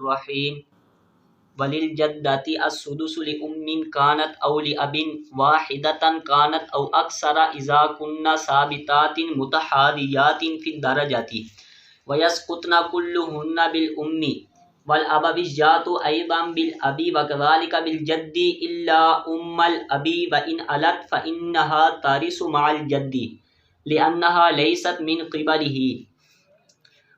रहीम। वलिल जद्दति अस्सुदुसु लिउम्मिन कानत औ लिअबिन वाहिदतन कानत औ अक्सरा इज़ा कुन्ना साबितातिन मुतहादियातिन फिद दरजति वयस्कुतना कुल्लुहुन्ना बिल उम्मी वल अबविज्जातु अयदान बिल अबी वकज़ालिका बिल जद्दी इल्ला उम्मल अबी व इन अलत फ इन्नहा तारिसु मअल जद्दी लिअन्नहा लैसत मिन क़िबलिही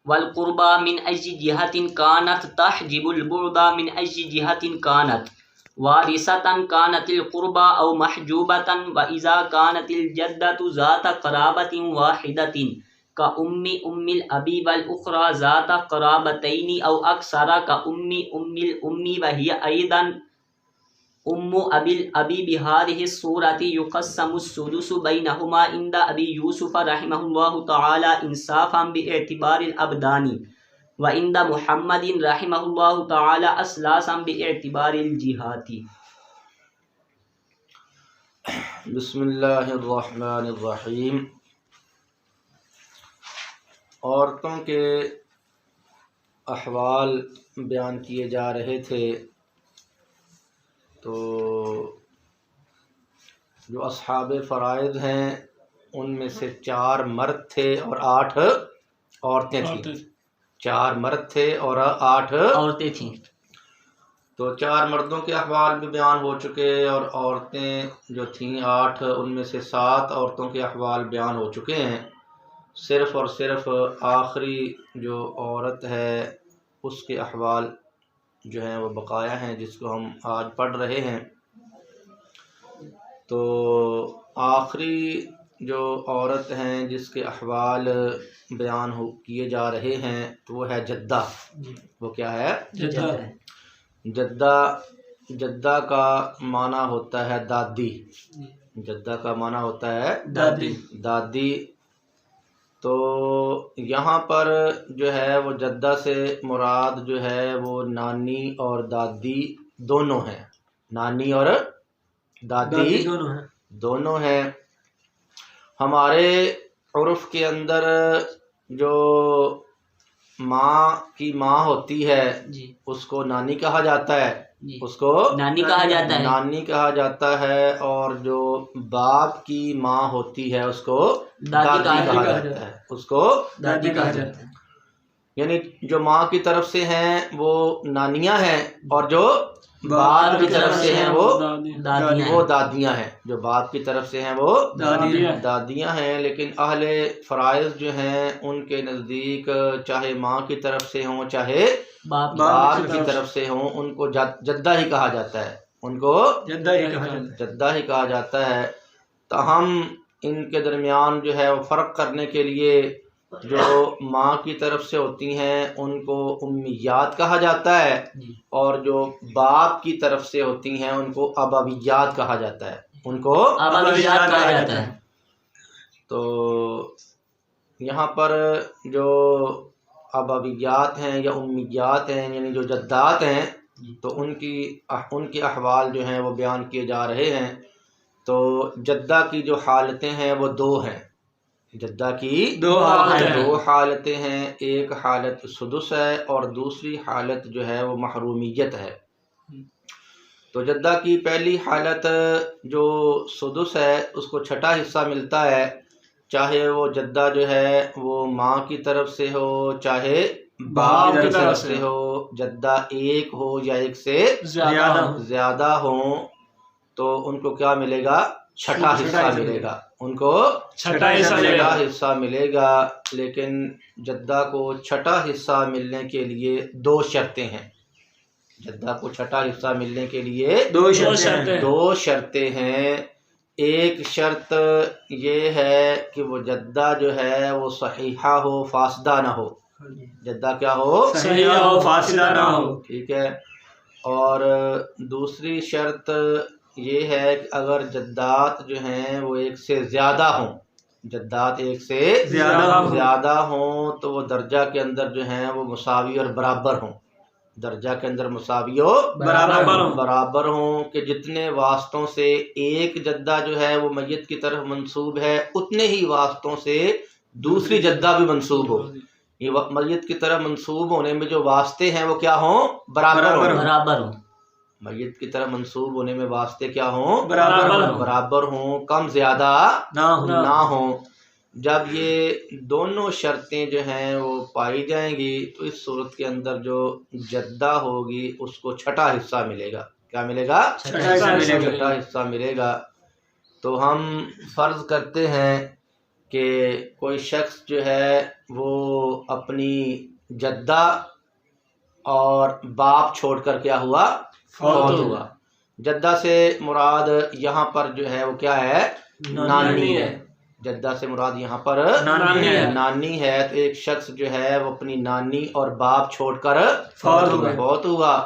वल क़ुरबा मिन अय्यि जिहतिन कानत तहजिबुल बुअदा मिन अय्यि जिहतिन कानत वारिसतन कानतिल क़ुरबा औ महजूबतन व इज़ा कानतिल जद्दतु ज़ाता क़राबतिन वाहिदतिन का उम्मी उम्मिल अबी वल उखरा ज़ाता क़राबतैनी औ अक्सरा का उम्मी उम्मिल उम्मी व हिय अयदन उम्मु अबिल अबी बिहादिहि सूरति युक़स्समु सुदुसु बैनहुमा इंदा अबी यूसुफ़ रहिमहुल्लाहु तआला इंसाफ़न बिइतिबारिल अबदानी व इंदा मुहम्मदिन रहिमहुल्लाहु तआला असलासन बिइतिबारिल जिहाती। बिस्मिल्लाहिर रहमानिर रहीम। औरतों के अहवाल बयान किए जा रहे थे। तो जो अस्हाबे फ़राइज़ हैं उनमें से 4 मर्द थे और 8 औरतें थीं। 4 मर्द थे और 8 औरतें थीं। तो 4 मर्दों के अहवाल भी बयान हो चुके और औरतें जो थीं 8, उनमें से 7 औरतों के अहवाल बयान हो चुके हैं। सिर्फ़ और सिर्फ आखिरी जो औरत है उसके अहवाल जो हैं वो बकाया हैं, जिसको हम आज पढ़ रहे हैं। तो आखिरी जो औरत हैं जिसके अहवाल बयान किए जा रहे हैं तो वो है जद्दा। वो क्या है? जद्दा। जद्दा, जद्दा का माना होता है दादी। जद्दा का माना होता है दादी। दादी। तो यहाँ पर जो है वो जद्दा से मुराद जो है वो नानी और दादी दोनों हैं। नानी और दादी दोनों हैं। हमारे उर्फ़ के अंदर जो माँ की माँ होती है उसको नानी कहा जाता है, उसको नानी कहा जाता है। नानी कहा जाता है। और जो बाप की माँ होती है उसको दादी कहा जाता है, उसको दादी कहा जाता है। यानी जो माँ की तरफ से हैं वो नानियाँ हैं और जो बाप की तरफ से हैं वो दादियाँ हैं। जो बाप की तरफ से हैं वो दादियाँ हैं। लेकिन अहले फ़राइज़ जो हैं उनके नज़दीक चाहे माँ की तरफ से हों चाहे बाप की तरफ से हों, उनको जद्दा ही कहा जाता है। उनको जद्दा ही कहा जाता है। ताहम इनके दरमियान जो है वो फ़र्क करने के लिए जो माँ की तरफ से होती हैं उनको उम्मियात कहा जाता है और जो बाप की तरफ से होती हैं उनको अबवियात कहा जाता है। उनको अबवियात कहा जाता है। तो यहाँ पर जो अबवियात हैं या उम्मियात हैं यानी जो जद्दात हैं तो उनके अहवाल जो हैं वो बयान किए जा रहे हैं। तो जद्दा की जो हालतें हैं वो 2 हैं। जद्दा की 2 हालतें हैं। एक हालत सुदुस है और दूसरी हालत जो है वो महरूमियत है। तो जद्दा की पहली हालत जो सुदुस है उसको 6ठा हिस्सा मिलता है, चाहे वो जद्दा जो है वो माँ की तरफ से हो चाहे बाप की तरफ से हो। जद्दा एक हो या एक से ज़्यादा हो तो उनको क्या मिलेगा? 6ठा हिस्सा मिलेगा। उनको 6ठा हिस्सा मिलेगा। लेकिन जद्दा को 6ठा हिस्सा मिलने के लिए 2 शर्तें हैं। जद्दा को 6ठा हिस्सा मिलने के लिए 2 शर्तें हैं। एक शर्त ये है कि वो जद्दा जो है वो सहीहा हो, फासदा ना हो। जद्दा क्या हो? सहीहा हो, फासदा ना हो। ठीक है। और दूसरी शर्त ये है कि अगर जद्दात जो हैं वो एक से ज़्यादा हों, जद्दात एक से ज़्यादा हों तो वो दर्जा के अंदर जो हैं वो मुसावी और बराबर हों। दर्जा के अंदर मुसावी और बराबर हों कि जितने वास्तों से एक जद्दा जो है वो मय्यत की तरफ मंसूब है उतने ही वास्तों से दूसरी जद्दा भी मंसूब हो। ये मय्यत की तरफ मंसूब होने में जो वास्ते हैं वो क्या हों? बराबर हों। बराबर हो। मय्यत की तरफ मंसूब होने में वास्ते क्या हों? बराबर बराबर हों, कम ज्यादा ना हो। जब ये दोनों शर्तें जो हैं वो पाई जाएंगी तो इस सूरत के अंदर जो जद्दा होगी उसको छठा हिस्सा मिलेगा। क्या मिलेगा? छठा हिस्सा मिलेगा। तो हम फर्ज करते हैं कि कोई शख्स जो है वो अपनी जद्दा और बाप छोड़कर क्या हुआ? फौत हुआ। जद्दा से मुराद यहाँ पर जो है वो क्या है? नानी है। जद्दा से मुराद यहाँ पर नानी है। तो एक शख्स जो है वो अपनी नानी और बाप छोड़कर फौत हुआ।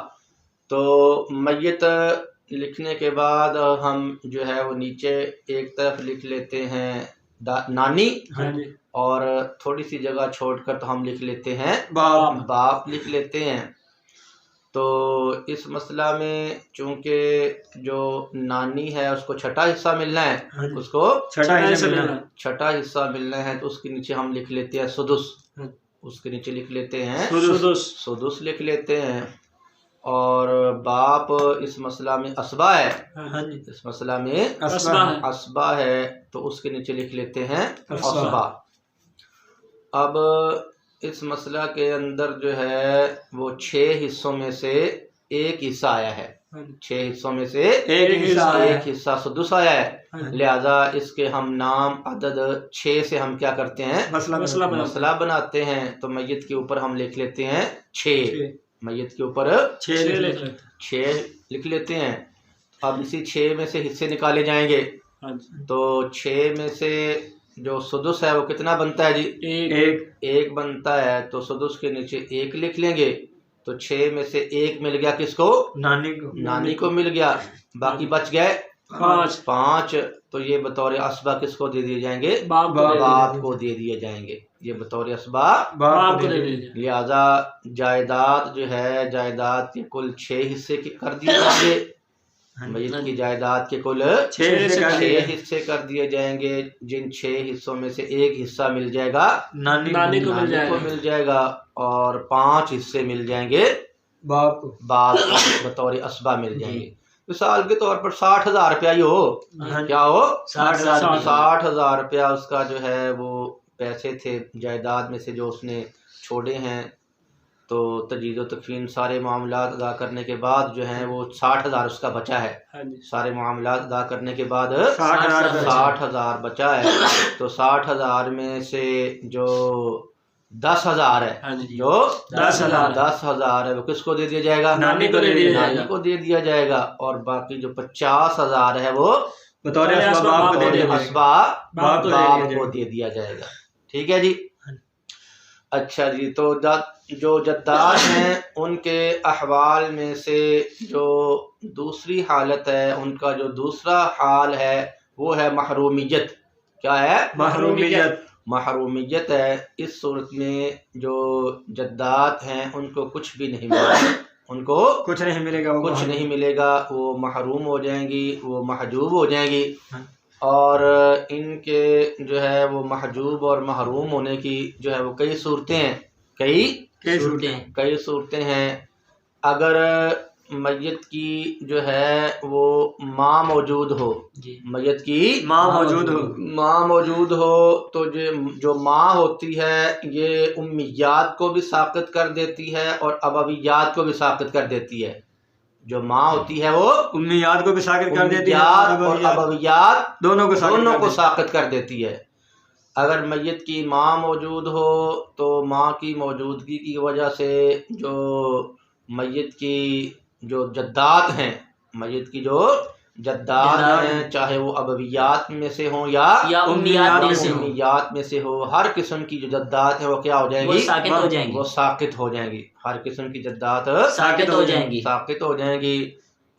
तो मय्यत लिखने के बाद हम जो है वो नीचे एक तरफ लिख लेते हैं नानी, और थोड़ी सी जगह छोड़कर तो हम लिख लेते हैं बाप लिख लेते हैं। तो इस मसला में चूंकि जो नानी है उसको छठा हिस्सा मिलना है, उसको छठा हिस्सा मिलना है, तो उसके नीचे हम लिख लेते हैं सुदुस। उसके नीचे लिख लेते हैं सुदुस लिख लेते हैं। और बाप इस मसला में असबा है, इस मसला में असबा है, तो उसके नीचे लिख लेते हैं असबा। अब इस मसला के अंदर जो है वो 6 हिस्सों में से एक हिस्सा आया है। 6 हिस्सों में से एक हिस्सा सुदुस आया है। लिहाजा इसके हम नाम अदद 6 से हम क्या करते हैं? मसला बनाते हैं। तो मय्यत के ऊपर हम लिख लेते हैं 6। मय्यत के ऊपर 6 लिख लेते हैं। अब इसी 6 में से हिस्से निकाले जाएंगे। तो 6 में से जो सुदुस है वो कितना बनता है जी? एक बनता है। तो सुदुस के नीचे 1 लिख लेंगे। तो 6 में से 1 मिल गया किसको? नानी को मिल गया। बाकी बच गए 5। तो ये बतौर असबा किसको दे दिए जाएंगे? बाप को दे दिए जाएंगे। ये बतौर असबा बाप को दे दिए। लिहाजा जायदाद जो है, जायदाद के कुल 6 हिस्से कर दिए जाएंगे। मय्यत की जायदाद के कुल 6 हिस्से कर दिए जाएंगे। जिन 6 हिस्सों में से एक हिस्सा मिल जाएगा नानी को मिल जाएगा, और 5 हिस्से मिल जाएंगे बाप बतौर असबा मिल जाएंगे। मिसाल के तौर पर 60,000 रुपया ही हो, क्या हो? 60,000 रुपया उसका जो है वो पैसे थे जायदाद में से जो उसने छोड़े हैं। तो तजीज़ व तकफीन सारे मामलात अदा करने के बाद जो है वो 60,000 उसका बचा है। सारे मामलात अदा करने के बाद 60,000 बचा है। तो 60,000 में से जो 10,000 है, जो 10,000 है वो किसको दे दिया जाएगा? नानी को दे दिया जाएगा। और बाकी जो 50,000 है वो बतौर असबा बाप को दे दिया जाएगा। ठीक है जी। अच्छा जी। तो जो जद्दाद हैं उनके अहवाल में से जो दूसरी हालत है, उनका जो दूसरा हाल है वो है महरूमियत। क्या है? महरूमियत है। इस सूरत में जो जद्दाद हैं उनको कुछ भी नहीं मिलेगा, उनको कुछ नहीं मिलेगा। वो महरूम हो जाएंगी, वो महजूब हो जाएंगी। और इनके जो है वो महजूब और महरूम होने की जो है वो कई सूरतें हैं, कई सूरतें हैं। अगर मय्यत की जो है वो माँ मौजूद हो, मय्यत की माँ मौजूद हो, तो जो माँ होती है ये उम्मियात को भी साक़ित कर देती है और अबवियात को भी साक़ित कर देती है। जो माँ होती है वो उम्मियात को भी साक़ित कर देती है और अबवियात दोनों को साक़ित कर देती है। अगर मय्यत की माँ मौजूद हो तो माँ की मौजूदगी की वजह से जो मय्यत की जो जद्दात हैं, मय्यत की जो जद्दात हैं, चाहे वो अबवियात में से हो या उम्मियात में से हो, हर किस्म की जो जद्दात है वो क्या हो जाएगी? वो साक़ित हो जाएंगी। हर किस्म की जद्दात साक़ित हो जाएंगी।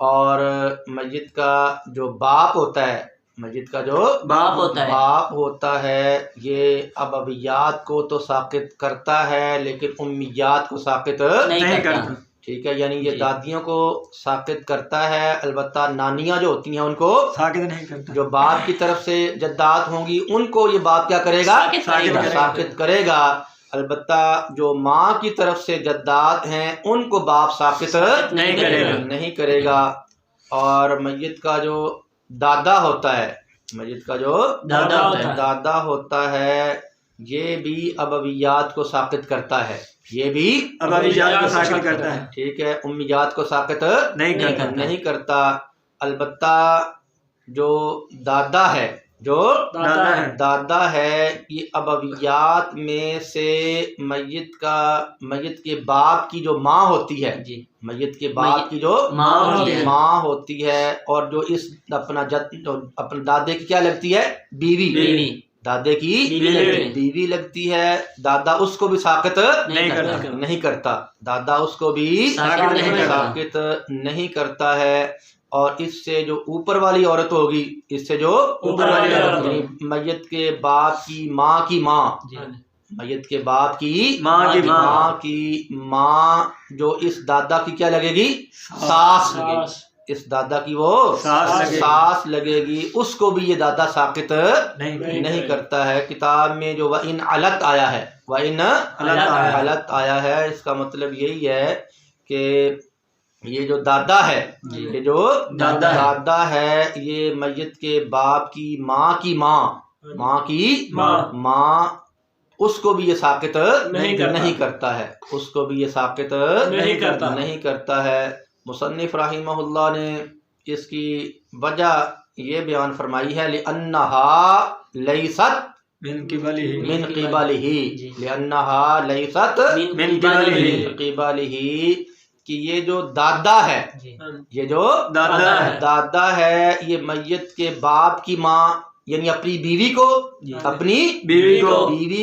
और मय्यत का जो बाप होता है, मय्यत का जो बाप होता है ये अबवियात को तो साक़ित करता है लेकिन उम्मियात को साक़ित नहीं करता। ठीक है, यानी ये दादियों को साक़ित करता है, अलबत्ता नानियाँ जो होती हैं उनको साक़ित नहीं करता। जो बाप की तरफ से जद्दात होंगी उनको ये बाप क्या करेगा? साक़ित करेगा। अलबत्ता जो माँ की तरफ से जद्दात हैं उनको बाप साकित नहीं करेगा। और मय्यत का जो दादा होता है, मय्यत का जो दादा होता है ये भी अबवियात को साकित करता है, ये भी अबवियात को साकित करता है। ठीक है, उम्मियात को साकित नहीं करता। अलबत्ता जो दादा है, जो दादा है ये अबवियात में से मय्यत के बाप की जो माँ होती है, मय्यत के बाप की जो माँ होती है और जो इस अपने दादे की क्या लगती है, बीवी, दादे की बीवी लगती है। दादा उसको भी साकित नहीं करता, दादा उसको भी साकित नहीं करता है। और इससे जो ऊपर वाली औरत होगी, इससे जो ऊपर वाली औरत मय्यत के बाप की माँ मय्यत के बाप की माँ की माँ जो इस दादा की क्या लगेगी, सास लगेगी, इस दादा की वो सास लगेगी, उसको भी ये दादा साकित नहीं करता है। किताब में जो व इन अलत आया है, व इन अलत आया है, इसका मतलब यही है कि ये जो दादा है, ये जो दादा है ये मय्यत के बाप की माँ की माँ उसको भी ये साकित नहीं करता है, उसको भी ये साकित नहीं करता है। मुसन्निफ रहिमहुल्लाह ने इसकी वजह ये बयान फरमाई है, लिअन्नहा लैसत मिन क़िबलिही, लिअन्नहा लैसत मिन क़िबलिही, कि ये जो दादा है, ये जो दादा है ये मय्यत के बाप की माँ यानी अपनी बीवी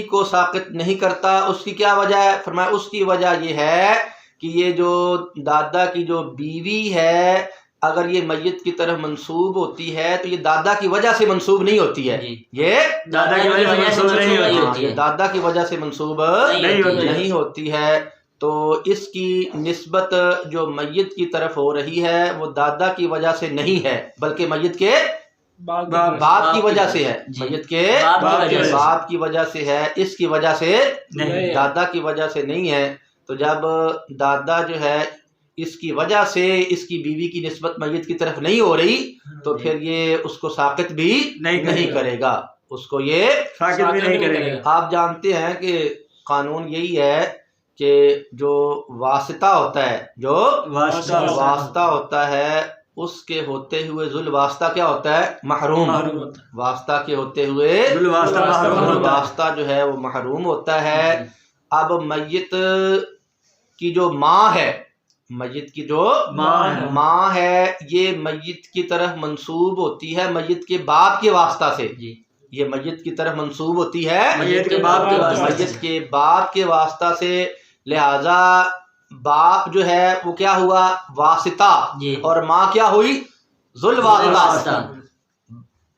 को साकित नहीं करता। उसकी क्या वजह है, फरमाया उसकी वजह ये है कि ये जो दादा की जो बीवी है अगर ये मय्यत की तरफ मंसूब होती है तो ये दादा की वजह से मंसूब नहीं होती है, ये दादा की वजह से मंसूब नहीं होती है, दादा की वजह से मंसूब नहीं होती है। तो इसकी निस्बत जो मय्यत की तरफ हो रही है वो दादा की वजह से नहीं है बल्कि मय्यत के बाप की वजह से है, मय्यत के बाप की वजह से है, इसकी वजह से दादा की वजह से नहीं है। तो जब दादा जो है इसकी वजह से इसकी बीवी की निस्बत मय्यत की तरफ नहीं हो रही तो फिर ये उसको साकित भी नहीं करेगा, उसको ये साकित भी नहीं करेगा। आप जानते हैं कि कानून यही है कि जो वास्ता होता है, जो वास्ता होता है उसके होते हुए जुल वास्ता क्या होता है, महरूम। वास्ता के होते हुए जुल वास्ता जो है वो महरूम होता है। अब मय्यत की जो माँ है, मय्यत की जो माँ है ये मय्यत की तरफ मंसूब होती है मय्यत के बाप के वास्ता से, ये मय्यत की तरफ मंसूब होती है मय्यत के बाप के वास्ता से। लिहाजा बाप जो है वो क्या हुआ, वासिता, और माँ क्या हुई, जुल वास्ता।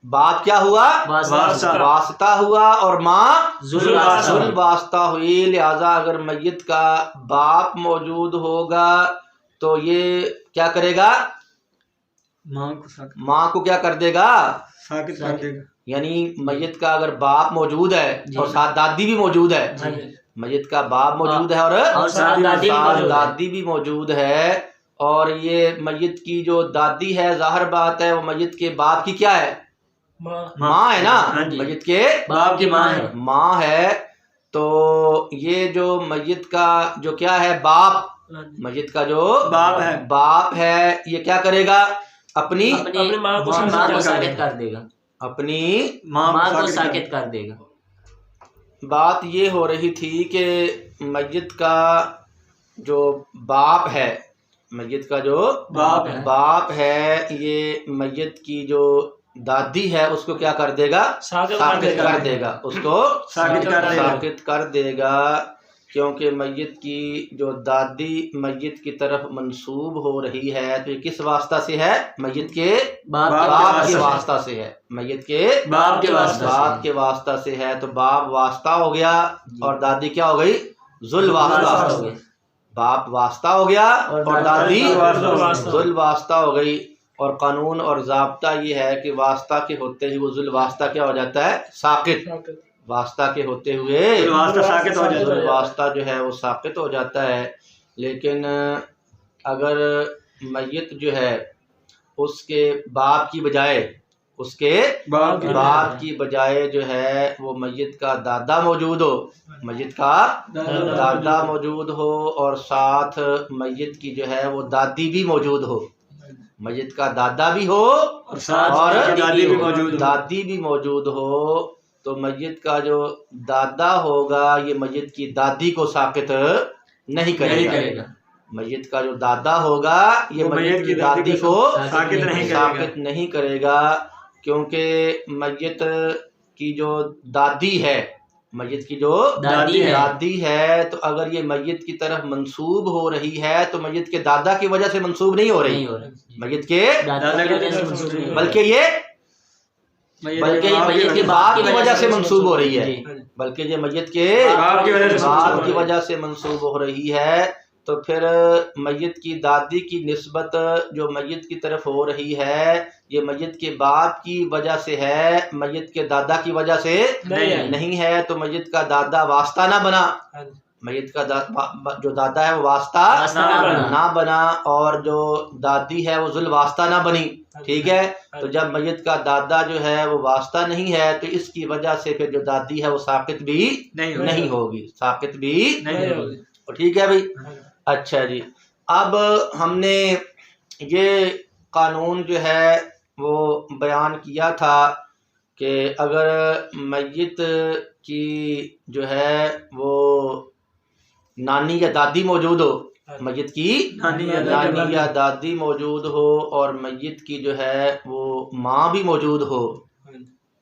बाप क्या हुआ, वास्ता हुआ और माँ जुल वास्ता हुई। लिहाजा अगर मय्यत का बाप मौजूद होगा तो ये क्या करेगा, माँ को क्या कर देगा, साकित कर देगा। यानी मय्यत का अगर बाप मौजूद है और साथ दादी भी मौजूद है, मय्यत का बाप मौजूद है और साथ दादी भी मौजूद है, और ये मय्यत की जो दादी है जाहिर बात है वो मय्यत के बाप की क्या है, माँ है ना, मय्यत के बाप की माँ है। तो ये जो मय्यत का जो क्या है बाप, मय्यत का जो बाप है ये क्या करेगा, अपनी माँ को साकित कर देगा, अपनी माँ को साकित कर देगा। बात ये हो रही थी कि मय्यत का जो बाप है, मय्यत का जो बाप है ये मय्यत की जो दादी है उसको क्या कर देगा, साकित कर देगा, उसको साकित कर देगा। क्योंकि मय्यत की जो दादी मय्यत की तरफ मंसूब हो रही है तो ये किस वास्ता से है, मय्यत के बाप के वास्ता से है, मय्यत के बाप के वास्ता से है। तो बाप वास्ता हो गया और दादी क्या हो गई, जुल वास्ता हो गई। बाप वास्ता हो गया और दादी जुल वास्ता हो गई। और कानून और ज़ाब्ता ये है कि वास्ता के होते ही वो जुल वास्ता क्या हो जाता है, साकित। वास्ता के होते हुए वास्ता साकित हो जाता है। वास्ता जो है वो साकित हो जाता है। लेकिन अगर मय्यत जो है उसके बाप की बजाय उसके बाप की बजाय जो है वो मय्यत का दादा मौजूद हो, मय्यत का दादा मौजूद हो और साथ मय्यत की जो है वो दादी भी मौजूद हो, मय्यत का दादा भी हो और दादी भी मौजूद हो, तो मय्यत का जो दादा होगा ये मय्यत की दादी को साकित नहीं करेगा। मय्यत का जो दादा होगा ये मय्यत की दादी को साकित नहीं करेगा, क्योंकि मय्यत की जो दादी है, मय्यत की जो दादी है तो अगर ये मय्यत की तरफ मंसूब हो रही है तो मय्यत के दादा की वजह से मंसूब नहीं हो रही, मय्यत के दादा की वजह से, बल्कि ये मय्यत के बाप की वजह से मंसूब हो रही है, बल्कि ये मय्यत के बाप की वजह से मंसूब हो रही है। तो फिर मय्यत की दादी की निस्बत जो मय्यत की तरफ हो रही है ये मय्यत के बाप की वजह से है, मय्यत के दादा की वजह से नहीं है। तो मय्यत का दादा वास्ता ना बना, मय्यत का जो दादा है वो वास्ता ना बना और जो दादी है वो जुल वास्ता ना बनी। ठीक है, तो जब मय्यत का दादा जो है वो वास्ता नहीं है तो इसकी वजह से फिर जो दादी है वो साकित भी नहीं होगी, साकित भी नहीं होगी। ठीक है भाई। अच्छा जी, अब हमने ये कानून जो है वो बयान किया था कि अगर मय्यत की जो है वो नानी या दादी मौजूद हो, मय्यत की नानी या दादी मौजूद हो और मय्यत की जो है वो माँ भी मौजूद हो,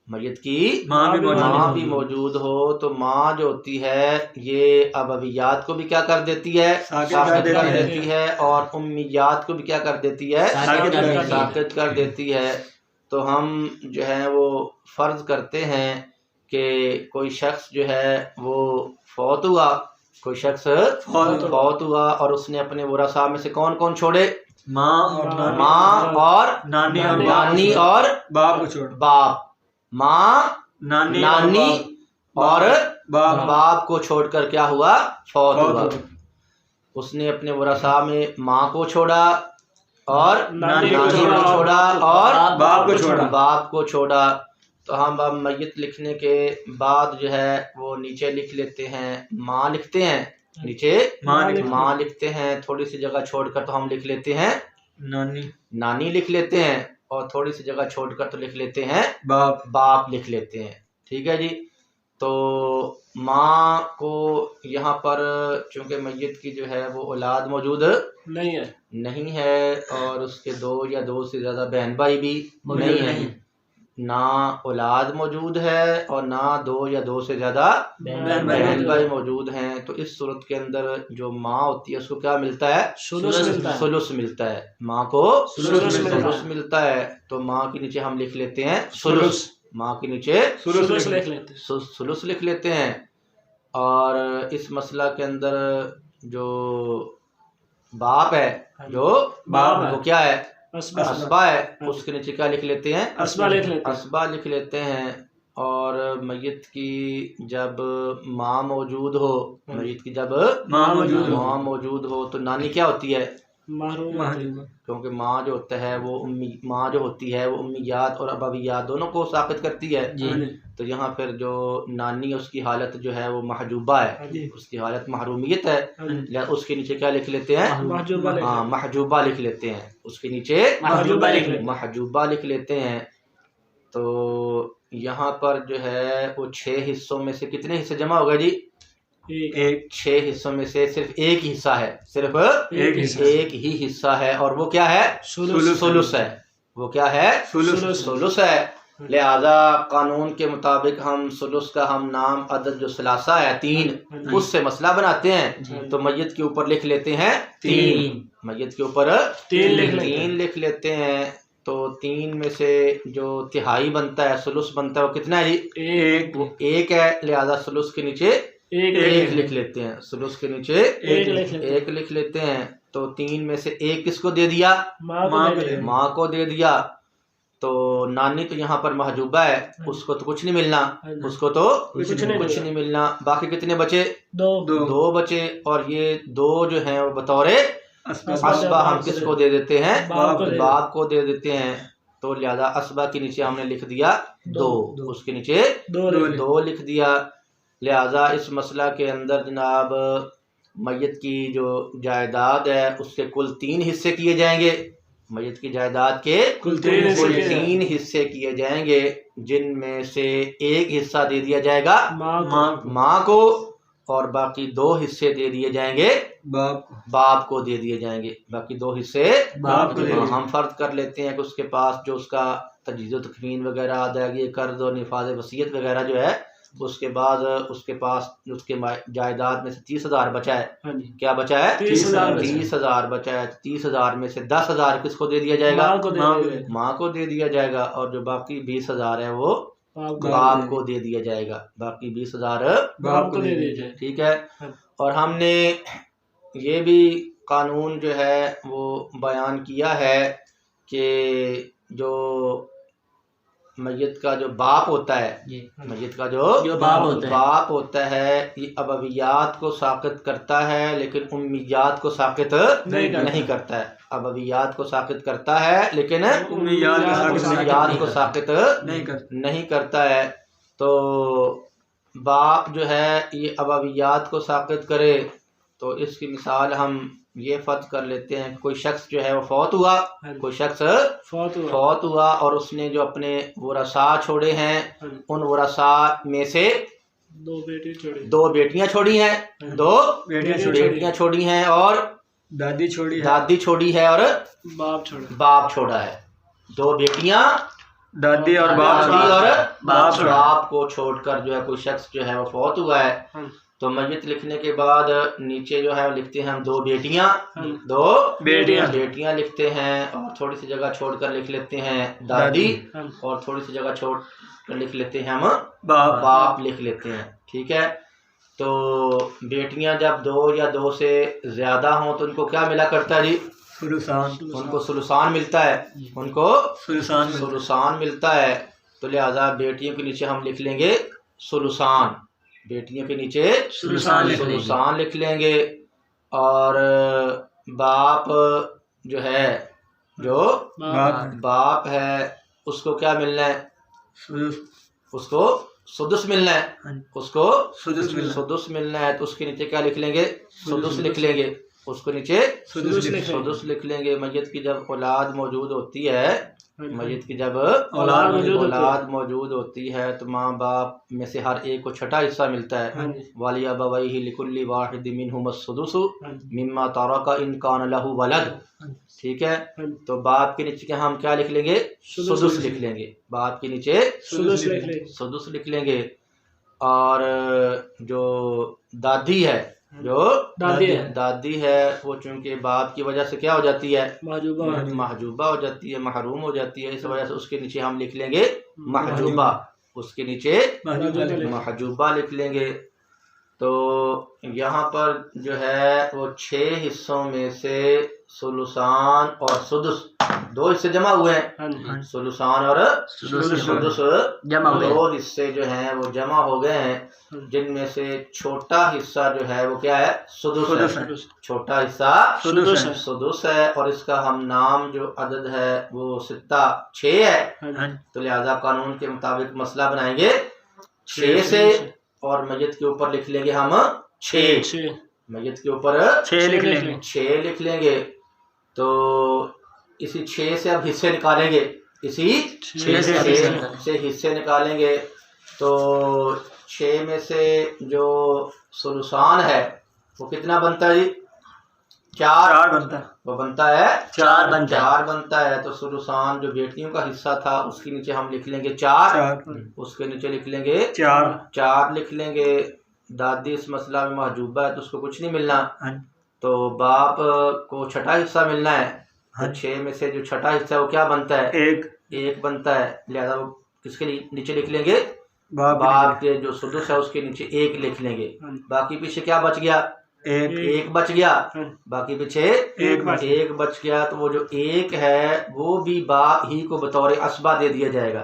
मय्यत की माँ भी मौजूद हो, तो माँ जो होती है ये अबवियात को भी क्या कर देती है, साकित कर देती है और उम्मियात को भी क्या कर देती है, साकित कर देती है। तो हम जो है वो फर्ज करते हैं कि कोई शख्स जो है वो फौत हुआ, कोई शख्स फौत हुआ और उसने अपने वरसा में से कौन कौन छोड़े, माँ और नानी और बाप को छोड़, बाप, माँ, नानी और बाप को छोड़कर क्या हुआ, फौत हुआ। उसने अपने वरसा में माँ को छोड़ा और नानी को छोड़ा और बाप को छोड़ा। तो हम अब मय्यत लिखने के बाद जो है वो नीचे लिख लेते हैं, माँ लिखते हैं, नीचे माँ लिखते हैं, थोड़ी सी जगह छोड़कर तो हम लिख लेते हैं नानी लिख लेते हैं और थोड़ी सी जगह छोड़कर तो लिख लेते हैं बाप लिख लेते हैं। ठीक है जी। तो माँ को यहाँ पर चूंकि मय्यत की जो है वो औलाद मौजूद नहीं है और उसके दो या दो से ज़्यादा बहन भाई भी नहीं है, ना औलाद मौजूद है और ना दो या दो से ज़्यादा बहन भाई मौजूद हैं, तो इस सूरत के अंदर जो माँ होती है उसको क्या मिलता है, सुलुस मिलता है, माँ को सुलुस मिलता है। तो माँ के नीचे हम लिख लेते हैं सुलुस, माँ के नीचे सुलुस लिख लेते हैं। और इस मसला के अंदर जो बाप है, वो क्या है, असबा है, उसके नीचे क्या लिख लेते हैं, असबा लिख लेते हैं। और मय्यत की जब माँ मौजूद हो, मय्यत की जब माँ मौजूद हो तो नानी क्या होती है, क्योंकि माँ जो होता है वो माँ जो होती है वो उम्मियात और अबवियात दोनों को साबित करती है। तो यहाँ फिर जो नानी उसकी हालत जो है वो महजूबा है, उसकी हालत महरूमियत है, उसके नीचे क्या लिख लेते हैं, हाँ महजूबा लिख लेते हैं, उसके नीचे महजूबा लिख लेते हैं। तो यहाँ पर जो है वो 6 हिस्सों में से कितने हिस्से जमा हो गए जी, 6 हिस्सों में से सिर्फ एक हिस्सा है, सिर्फ एक ही हिस्सा है और वो क्या है, सुलुस है, वो क्या है, सुलुस है। लिहाजा कानून के मुताबिक हम सुलुस का हम नाम अदद जो सलासा है 3 उससे मसला बनाते हैं। तो मय्यत के ऊपर लिख लेते हैं 3, मय्यत के ऊपर 3 लिख लेते हैं। तो 3 में से जो तिहाई बनता है, सुलुस बनता है, वो कितना है जी, वो 1 है। लिहाजा सुलुस के नीचे 1 लिख लेते हैं, सुलुस के नीचे 1 लिख लेते हैं। तो 3 में से 1 किसको दे दिया, माँ को दे दिया। तो नानी तो यहाँ पर महजूबा है, उसको तो कुछ नहीं मिलना, उसको तो कुछ नहीं मिलना। बाकी कितने बचे? दो बचे। और ये दो जो हैं वो बतौर असबा हम किसको दे देते हैं? बाप को दे देते हैं। तो लिहाजा असबा के नीचे हमने लिख दिया दो, उसके नीचे दो लिख दिया। लिहाजा इस मसला के अंदर जनाब मैयत की जो जायदाद है उसके कुल 3 हिस्से किए जाएंगे। मैयत की जायदाद के कुल 3 हिस्से किए जाएंगे, जिनमें से एक हिस्सा दे दिया जाएगा माँ को और बाकी 2 हिस्से दे दिए जाएंगे बाप को दे दिए जाएंगे। बाकी 2 हिस्से बाप को। हम फर्ज कर लेते हैं कि उसके पास जो उसका तजीज़ तकमीन वगैरह अदायगी कर्ज और निफाज वसीयत वगैरह जो है, उसके बाद उसके पास उसके जायदाद में से 30,000 बचा है। क्या बचा है? 30,000 बचा है। 30,000 में से 10,000 किसको दे दिया जाएगा? माँ को दे दिया जाएगा। और जो बाकी 20,000 है वो बाप को दे दिया जाएगा। बाकी 20,000 बाप को दे दिया जाएगा। ठीक है। और हमने ये भी कानून जो है वो बयान किया है कि जो मैयत का जो बाप होता है, मैयत का जो बाप होता है ये अबवियात को साकित करता है लेकिन उम्मियात को साकित नहीं करता है। अबवियात को साकित करता है लेकिन उम्मियात को साकित नहीं करता है। तो बाप जो है ये अबवियात को साकित करे तो इसकी मिसाल हम ये फर्ज कर लेते हैं कि कोई शख्स जो है वो फौत हुआ, कोई शख्स फौत हुआ और उसने जो अपने वरसा छोड़े हैं उन वरसा में से 2 बेटियां छोड़ी हैं, 2 बेटियां छोड़ी हैं और दादी छोड़ी है और बाप छोड़ा है। 2 बेटियां दादी और बाप को छोड़कर जो है कोई शख्स जो है वो फौत हुआ है। तो मैयत लिखने के बाद नीचे जो है लिखते हैं हम 2 बेटियां लिखते हैं और थोड़ी सी जगह छोड़कर लिख लेते हैं दादी और थोड़ी सी जगह छोड़ कर लिख लेते हैं हम बाप लिख लेते हैं। ठीक है। तो बेटियां जब 2 या 2 से ज़्यादा हों तो उनको क्या मिला करता है जी? उनको सुलुसान मिलता है, उनको सुलुसान मिलता है। तो लिहाजा बेटियों के नीचे हम लिख लेंगे सुलुसान, बेटियों के नीचे सुलुसान लिख लेंगे। और बाप जो है, जो बाप है उसको क्या मिलना है? उसको सुदुस मिलना है, उसको सुदुस मिलना है। तो उसके नीचे क्या लिख लेंगे? सुदुस लिख लेंगे। उसको नीचे सुदुस लिख लेंगे। मैयत की जब औलाद मौजूद होती है, मैयत की जब औलाद मौजूद होती है तो माँ बाप में से हर एक को छठा हिस्सा मिलता है। वाली अबवैहि लिकुल्लि वाहिदिन मिनहुमुस सुदुसु मिम्मा तरका इन कान लहु वलद। ठीक है। तो बाप के नीचे हम क्या लिख लेंगे? सुदुस लिख लेंगे। बाप के नीचे सुदुस लिख लेंगे। और जो दादी है, जो दादी है वो चूंकि बाप की वजह से क्या हो जाती है? महजूबा हो जाती है, महरूम हो जाती है। इस वजह से उसके नीचे हम लिख लेंगे महजूबा, उसके नीचे महजूबा लिख लेंगे। तो यहाँ पर जो है वो 6 हिस्सों में से सुलुसान और सुदुस 2 हिस्से जमा हुए हैं। सुलुसान और सुदुस 2 हिस्से जो हैं वो जमा हो गए हैं, जिनमें से छोटा हिस्सा जो है वो क्या है? सुदुस है। छोटा हिस्सा सुदुस है। और इसका हम नाम जो अदद है वो 6 है। तो लिहाजा कानून के मुताबिक मसला बनाएंगे 6 से और मैयत के ऊपर लिख लेंगे हम 6। मैयत के ऊपर 6 लिख लेंगे। तो इसी 6 से अब हिस्से निकालेंगे, इसी 6 से हिस्से निकालेंगे। तो 6 में से जो सुलुसान है वो कितना बनता है जी? 4 बनता है। वो बनता है 4 बनता है। तो सुलुसान जो बेटियों का हिस्सा था उसके नीचे हम लिख लेंगे 4, उसके नीचे लिख लेंगे 4 लिख लेंगे। दादी इस मसला में महजूबा है तो उसको कुछ नहीं मिलना, तो बाप को छठा हिस्सा मिलना है। तो 6 में से जो छठा हिस्सा है वो क्या बनता है? 1 बनता है। लिहाजा वो किसके नीचे लिख लेंगे? बाप के जो सुदुस है उसके नीचे 1 लिख लेंगे। बाकी पीछे क्या बच गया? एक बच गया, बाकी पीछे एक बच गया। तो वो जो एक है वो भी बा ही को बतौर असबा दे दिया जाएगा,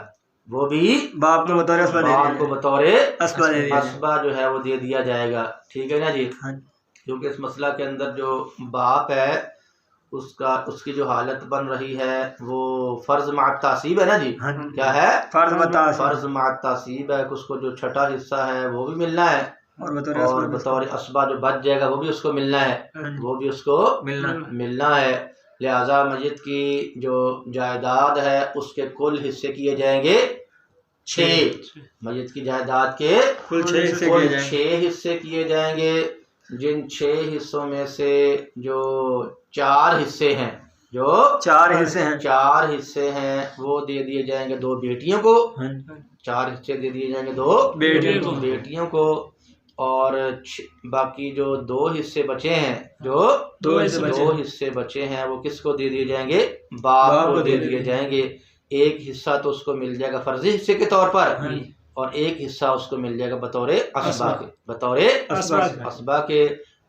वो भी बाप को बतौर असबा दे दिया बाप को बतौर असबा दे दिया असबा जो है वो दे दिया जाएगा। ठीक है ना जी। हाँ। क्योंकि इस मसला के अंदर जो बाप है उसकी जो हालत बन रही है वो फर्ज मात तासीब है ना जी। हाँ। क्या है? फर्ज मात तासीब है। उसको जो छठा हिस्सा है वो भी मिलना है और बतौर असबा जो बच जाएगा वो भी उसको मिलना है, वो भी उसको मिलना है। लिहाजा मस्जिद की जो जायदाद है उसके कुल हिस्से किए जाएंगे 6। मस्जिद की जायदाद के कुल 6 हिस्से किए जाएंगे। जिन 6 हिस्सों में से जो 4 हिस्से हैं, जो 4 हिस्से हैं वो दे दिए जाएंगे 2 बेटियों को। 4 हिस्से दे दिए जाएंगे 2 बेटियों को। और बाकी जो 2 हिस्से बचे हैं, जो 2 हिस्से बचे हैं वो किसको दे दिए जाएंगे? बाप को दे दिए जाएंगे। एक हिस्सा तो उसको मिल जाएगा फर्जी हिस्से के तौर पर और एक हिस्सा उसको मिल जाएगा बतौर असबा के।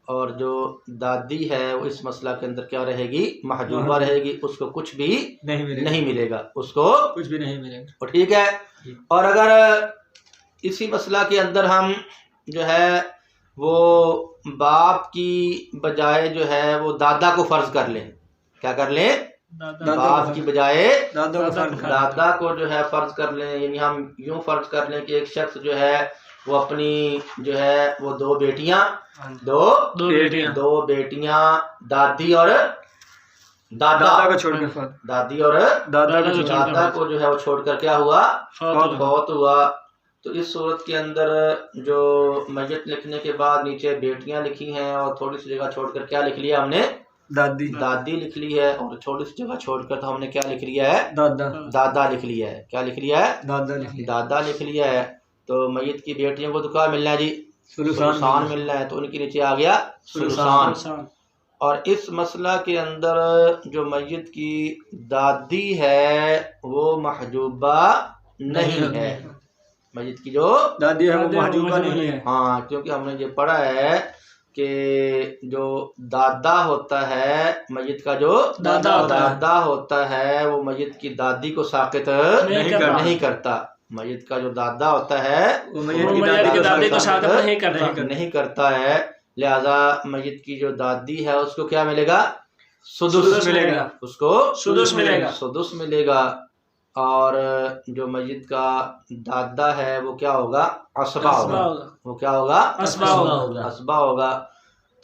और जो दादी है वो इस मसला के अंदर क्या रहेगी? महजूबा रहेगी, उसको कुछ भी नहीं मिलेगा, उसको कुछ भी नहीं मिलेगा। ठीक है। और अगर इसी मसला के अंदर हम जो है वो बाप की बजाय जो है वो दादा को फर्ज कर लें, क्या कर लें? बाप की बजाय दादा को जो है फर्ज कर लें। यानी हम यूं फर्ज कर लें कि एक शख्स जो है वो अपनी जो है वो 2 बेटियां दादी और दादा को छोड़कर दादा को जो है वो छोड़कर क्या हुआ? फौत हुआ। तो इस सूरत के अंदर जो मस्जिद लिखने के बाद नीचे बेटियां लिखी हैं और थोड़ी सी जगह छोड़कर क्या लिख लिया हमने? दादी लिख ली है। और छोटी सी जगह छोड़कर तो हमने क्या लिख लिया है? दादा लिख लिया है। क्या लिख लिया है? दादा लिख लिया है। तो मस्जिद की बेटियों को तो क्या मिलना है जी? सुलुसान मिलना है। तो उनके नीचे आ गया सुलुसान। और इस मसला के अंदर जो मस्जिद की दादी है वो महजूबा नहीं है। मस्जिद की जो दादी है वो महजूबा नहीं है। हाँ, क्योंकि हमने ये पढ़ा है कि जो दादा होता है मस्जिद का जो दादा होता है वो मस्जिद की दादी को साकित नहीं करता। मस्जिद का जो दादा होता है वो मस्जिद की दादी को साकित नहीं करता है। लिहाजा मस्जिद की जो दादी है उसको क्या मिलेगा? सुदुस मिलेगा। उसको सुदुस मिलेगा। और जो मस्जिद का दादा है वो क्या होगा? असबा होगा। वो क्या होगा? असबा होगा।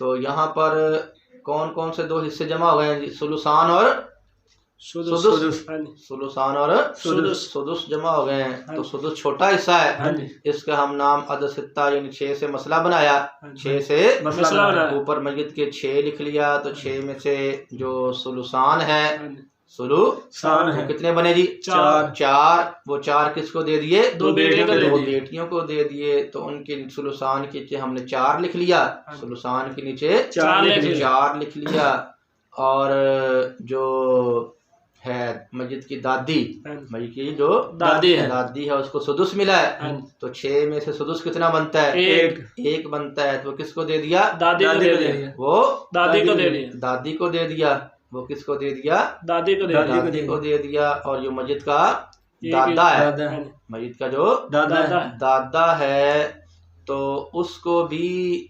तो यहाँ पर कौन कौन से 2 हिस्से जमा हो गए? सुलुसान और सुलुसान और सुदुस जमा हो गए हैं। तो सुदुस छोटा हिस्सा है, इसका हम नाम अदसित्ता यानी 6 से मसला बनाया। 6 से ऊपर मस्जिद के 6 लिख लिया। तो 6 में से जो सुलुसान है वो कितने बने जी? 4। वो 4 किसको दे दिए? 2 बेटियों को दे दिए। तो उनके सुलुसान के नीचे हमने 4 लिख लिया, सुलुसान के नीचे 4 लिख लिया। और जो है मस्जिद की दादी, मस्जिद की जो दादी है उसको सुदुस मिला है। तो 6 में से सुदुस कितना बनता है? 1 बनता है। तो किसको दे दिया? दादी को दे दिया। वो किसको दे दिया? दादी को दे दिया। और जो मस्जिद का दादा है, मस्जिद का जो दादा है तो उसको भी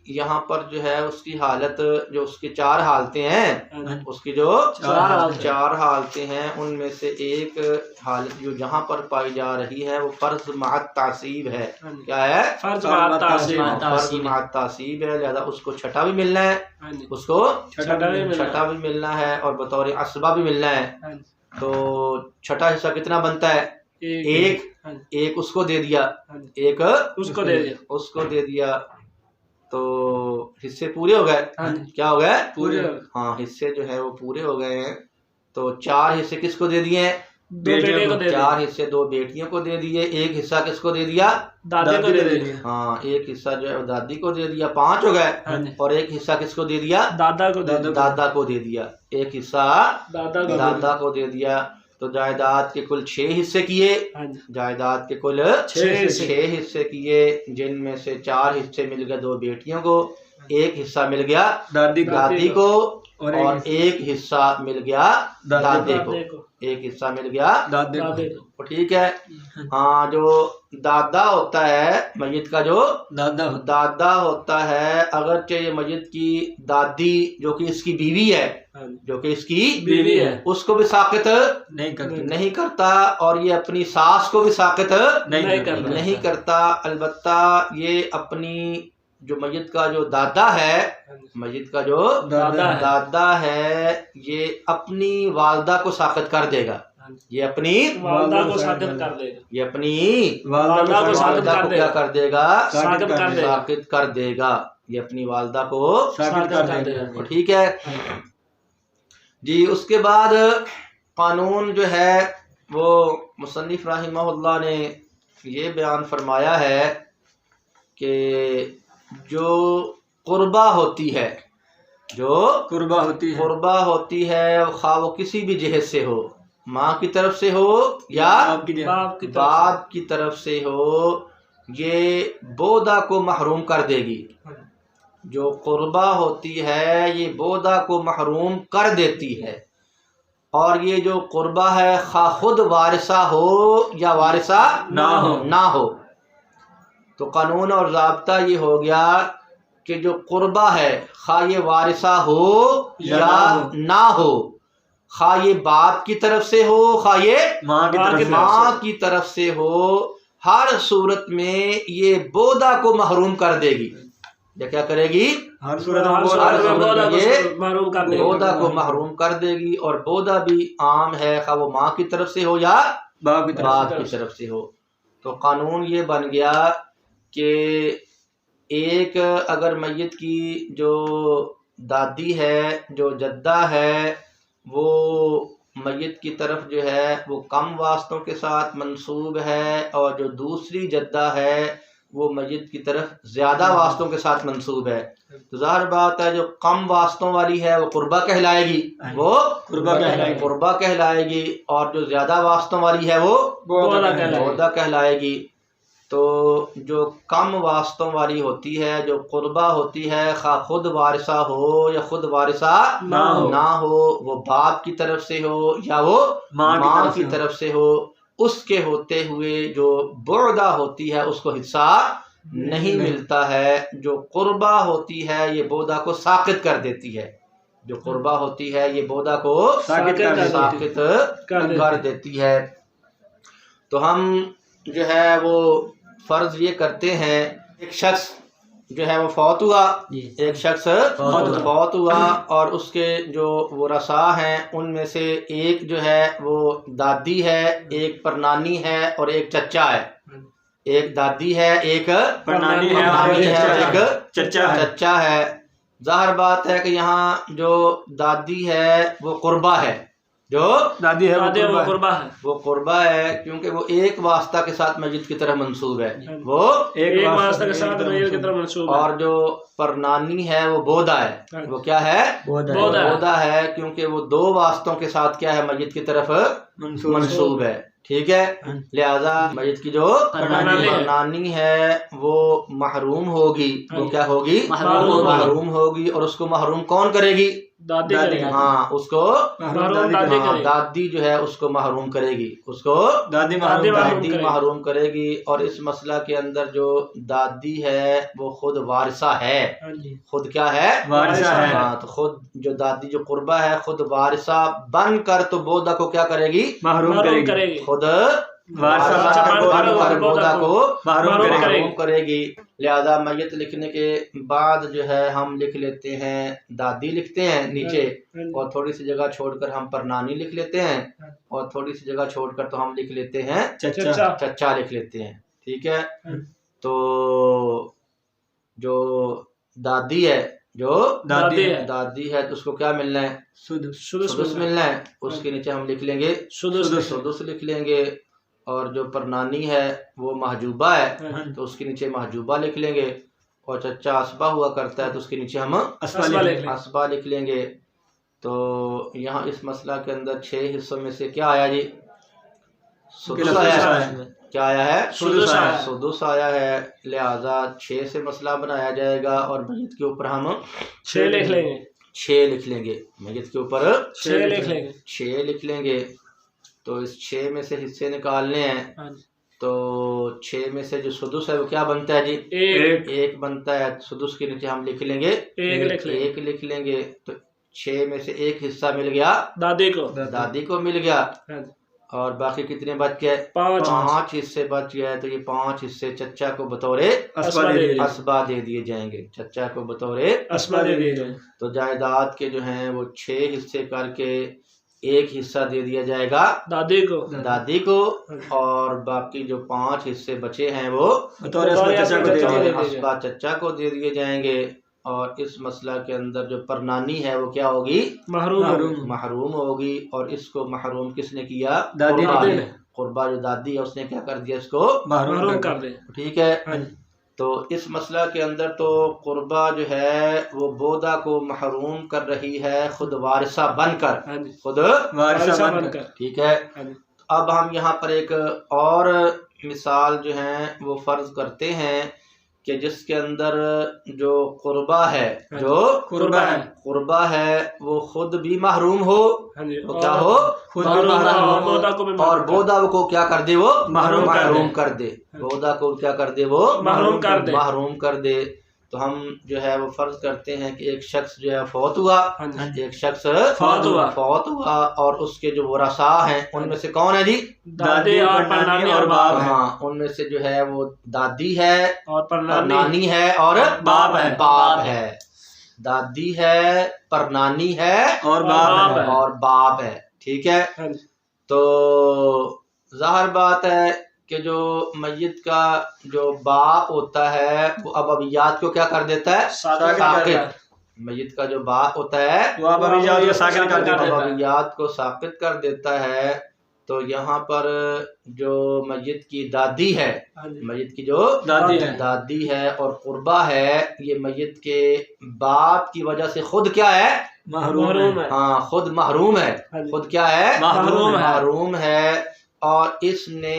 यहाँ पर जो है उसकी हालत, जो उसकी 4 हालतें हैं, उसकी जो 4 हालतें हैं उनमें से एक हालत जो जहाँ पर पाई जा रही है वो फर्ज मात तासीब है। क्या है? फर्ज मात तासीब है। लिहाजा उसको छठा भी मिलना है, उसको छठा भी मिलना है और बतौर असबा भी मिलना है। तो छठा हिस्सा कितना बनता है? 1 उसको दे दिया, 1 उसको दे दिया। तो हिस्से पूरे हो गए। क्या हो गए? पूरे। हाँ, हिस्से जो है वो पूरे हो गए हैं। तो 4 हिस्से किसको दे दिए हैं? 4 हिस्से 2 बेटियों को दे दिए। 1 हिस्सा किसको दे दिया? दादी को दे दिया। हाँ, 1 हिस्सा जो है दादी को दे दिया, 5 हो गए। और 1 हिस्सा किसको दे दिया? दादा को दे दिया। 1 हिस्सा दादा को दे दिया। तो जायदाद के कुल 6 हिस्से किए। जायदाद के कुल 6 हिस्से किए, जिनमें से 4 हिस्से मिल गए 2 बेटियों को एक हिस्सा मिल गया दादी को दादी को और और एक हिस्सा मिल गया दादे को, एक हिस्सा मिल गया दादे को। तो ठीक है। हाँ, जो दादा होता है मय्यत का, जो दादा होता है, अगरचे ये मय्यत की दादी जो कि इसकी बीवी है, जो कि इसकी बीवी है, उसको भी साकित नहीं करता और ये अपनी सास को भी साकित नहीं करता। अलबत्ता ये अपनी जो मय्यत का जो दादा है, मय्यत का जो दादा है, ये अपनी वालदा को साकित कर देगा, ये अपनी वालदा को साकित कर देगा, ये अपनी वालदा को वालदा को क्या कर देगा, साकित कर देगा, ये अपनी वालदा को साकित कर देगा। ठीक है जी। उसके बाद कानून जो है वो मुसन्निफ रहमहुल्लाह ने ये बयान फरमाया है कि जो कुर्बा होती है, जो कुर्बा होती है, खा वो किसी भी जहत से हो, माँ की तरफ से हो या बाप की तरफ से हो, ये बोदा को महरूम कर देगी। जो कुर्बा होती है ये बोदा को महरूम कर देती है। और ये जो कुर्बा है खा खुद वारिसा हो या वारिसा ना हो। तो कानून और ज़ाब्ता ये हो गया कि जो कुर्बा है खा ये वारिसा हो या ना हो, खा ये बाप की तरफ से हो, खा ये माँ की तरफ से हो, हर सूरत में ये बोदा को महरूम कर देगी। या क्या करेगी? हर सूरत में बोदा को महरूम कर देगी। और बोदा भी आम है, खा वो माँ की तरफ से हो या बाप की तरफ से हो। तो कानून ये बन गया कि एक अगर मय्यत की जो दादी है, जो जद्दा है, वो मय्यत की तरफ जो है वो कम वास्तों के साथ मंसूब है, और जो दूसरी जद्दा है वो मय्यत की तरफ ज़्यादा वास्तों के साथ मंसूब है, तो ज़ाहिर बात है जो कम वास्तों वाली है वो कुर्बा कहलाएगी, वो कुर्बा कहलाएगी, और जो ज़्यादा वास्तों वाली है वो बोदा कहलाएगी। तो जो कम वास्तों वाली होती है, जो कुर्बा होती है, खा खुद वारिसा हो या खुद वारिसा ना हो, वो बाप की तरफ से हो या वो माँ की तरफ से हो, उसके होते हुए जो बोदा होती है उसको हिस्सा नहीं मिलता है। जो कुर्बा होती है ये बोदा को साकित कर देती है, जो कुर्बा होती है ये बोदा को साकित कर देती है। तो हम जो है वो फर्ज ये करते हैं, एक शख्स जो है वो फौत हुआ, एक शख्स फौत हुआ, और उसके जो वो रसा हैं उनमें से एक जो है वो दादी है, एक परनानी है और एक चचा है। एक दादी है, एक परनानी है, एक चचा है। जाहिर बात है कि यहाँ जो दादी है वो कुर्बा है, जो दादी है वो कुर्बा है, क्योंकि वो एक वास्ता के साथ मस्जिद की तरह मंसूब है, वो एक वास्ता के साथ मस्जिद की तरह मंसूब है। और जो परनानी है वो बोदा है, वो क्या है? बोदा है, क्योंकि वो दो वास्तों के साथ क्या है? मस्जिद की तरफ मंसूब है। ठीक है, लिहाजा मस्जिद की जो परनानी है वो महरूम होगी, वो क्या होगी? महरूम होगी। और उसको महरूम कौन करेगी? दादी। हाँ, उसको दादी जो है उसको महरूम करेगी, उसको दादी महरूम करेगी। और इस मसला के अंदर जो दादी है वो खुद वारिसा है, खुद क्या है? वारिसा है। हाँ, तो खुद जो दादी जो कुर्बा है खुद वारिसा बनकर तो बोदा को क्या करेगी? महरूम करेगी। खुद बोदा को महरूम करेगी। लिहाजा मय्यत लिखने के बाद जो है हम लिख लेते हैं दादी, लिखते हैं नीचे, और थोड़ी सी जगह छोड़कर हम परनानी लिख लेते हैं, और थोड़ी सी जगह छोड़कर तो हम लिख लेते हैं चचा लिख लेते हैं। ठीक है, तो जो दादी है, जो दादी है तो उसको क्या मिलना है? सुदुस मिलना है। उसके नीचे हम लिख लेंगे सुदुस लिख लेंगे। और जो परनानी है वो महजूबा है तो उसके नीचे महजूबा लिख लेंगे। और चचा असबा हुआ करता है तो उसके नीचे हम असबा लिख लेंगे। तो यहाँ इस मसला के अंदर 6 हिस्सों में से क्या आया जी? सुदुस आया है। क्या आया है? सुदुस आया है। सुदुस आया है, लिहाजा 6 से मसला बनाया जाएगा और मय्यत के ऊपर हम 6 लिख लेंगे। 6 लिख लेंगे, मय्यत के ऊपर 6 लिख लेंगे। 6 लिख लेंगे। तो इस 6 में से हिस्से निकालने हैं, तो 6 में से जो सुदुस है वो क्या बनता है जी? 1 बनता है। सुदुस के नीचे हम लिख लेंगे 1 लिख लेंगे। तो 6 में से 1 हिस्सा मिल गया दादी को मिल गया, और बाकी कितने बच गए? 5 हिस्से बच गए। तो ये 5 हिस्से चचा को बतौरे असबा दे दिए जाएंगे। चचा को बतौरे असबा दे दिए जाएंगे। तो जायदाद के जो हैं वो 6 हिस्से करके 1 हिस्सा दे दिया जाएगा दादी को, और बाकी जो 5 हिस्से बचे हैं वो असबा चचा को दे दिए जाएंगे। और इस मसला के अंदर जो परनानी है वो क्या होगी? महरूम होगी। और इसको महरूम किसने किया? कुर्बा जो दादी है उसने क्या कर दिया? इसको महरूम कर दिया। ठीक है। तो इस मसला के अंदर तो कुर्बा जो है वो बोदा को महरूम कर रही है खुद वारिसा बनकर, खुद वारिसा बनकर। ठीक है। अब हम यहाँ पर एक और मिसाल जो है वो फर्ज करते हैं कि जिसके अंदर जो कुर्बा है, कुर्बा है वो खुद भी महरूम हो, तो क्या हो? खुद और बोदा को क्या कर दे? वो महरूम कर दे। बोदा को क्या कर दे? वो महरूम कर दे। तो हम जो है वो फर्ज करते हैं कि एक शख्स जो है फौत हुआ, एक शख्स फौत हुआ, और उसके जो वरसा हैं उनमें से कौन है जी? दादी और परनानी और बाप है। हाँ, उनमें से जो है वो दादी है और परनानी है और बाप है। दादी है, परनानी है और बाप है। ठीक है। तो जाहिर बात है कि जो मय्यत का जो बाप होता है वो अबवियात को क्या कर देता है? साकित। मय्यत का जो बाप होता है वो अबवियात को साकित कर देता है। तो यहाँ पर जो मय्यत की दादी है, मय्यत की जो दादी है और कुर्बा है, ये मय्यत के बाप की वजह से खुद क्या है? महरूम है। हाँ, खुद महरूम है। खुद क्या है? महरूम है। और इसने